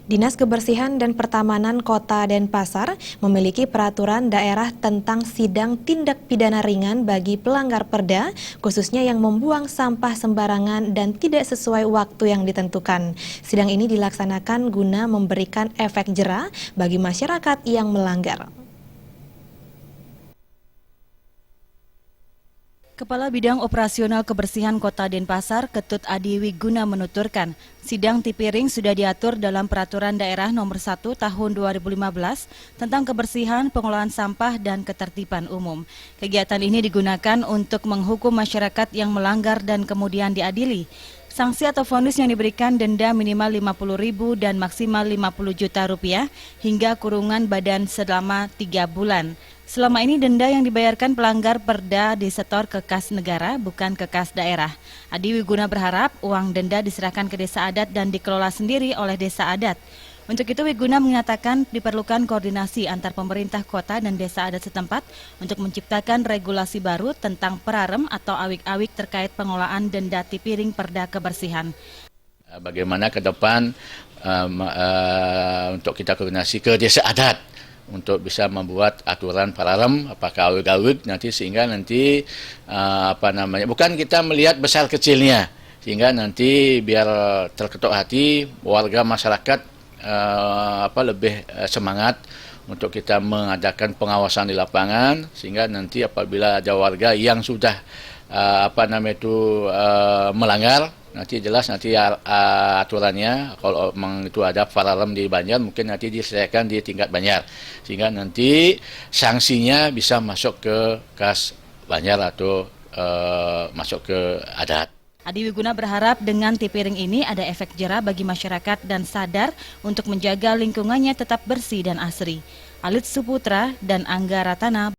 Dinas Kebersihan dan Pertamanan Kota Denpasar memiliki peraturan daerah tentang sidang tindak pidana ringan bagi pelanggar perda, khususnya yang membuang sampah sembarangan dan tidak sesuai waktu yang ditentukan. Sidang ini dilaksanakan guna memberikan efek jera bagi masyarakat yang melanggar. Kepala Bidang Operasional Kebersihan Kota Denpasar, Ketut Adi Wiguna menuturkan, sidang tipiring sudah diatur dalam Peraturan Daerah Nomor 1 Tahun 2015 tentang kebersihan, pengelolaan sampah, dan ketertiban umum. Kegiatan ini digunakan untuk menghukum masyarakat yang melanggar dan kemudian diadili. Sanksi atau vonis yang diberikan denda minimal Rp50.000 dan maksimal Rp50 juta hingga kurungan badan selama 3 bulan. Selama ini denda yang dibayarkan pelanggar perda disetor ke kas negara, bukan ke kas daerah. Adi Wiguna berharap uang denda diserahkan ke desa adat dan dikelola sendiri oleh desa adat. Untuk itu Wiguna mengatakan diperlukan koordinasi antar pemerintah kota dan desa adat setempat untuk menciptakan regulasi baru tentang perarem atau awik-awik terkait pengelolaan denda tipiring perda kebersihan. Bagaimana ke depan untuk kita koordinasi ke desa adat untuk bisa membuat aturan paralem apakah awik-awik nanti sehingga nanti bukan kita melihat besar kecilnya sehingga nanti biar terketuk hati warga masyarakat lebih semangat untuk kita mengadakan pengawasan di lapangan sehingga nanti apabila ada warga yang sudah melanggar nanti jelas nanti aturannya kalau memang itu ada paralem di Banjar mungkin nanti diselesaikan di tingkat Banjar sehingga nanti sanksinya bisa masuk ke kas Banjar atau masuk ke adat. Adi Wiguna berharap dengan tipiring ini ada efek jera bagi masyarakat dan sadar untuk menjaga lingkungannya tetap bersih dan asri. Alit Suputra dan Angga Ratana.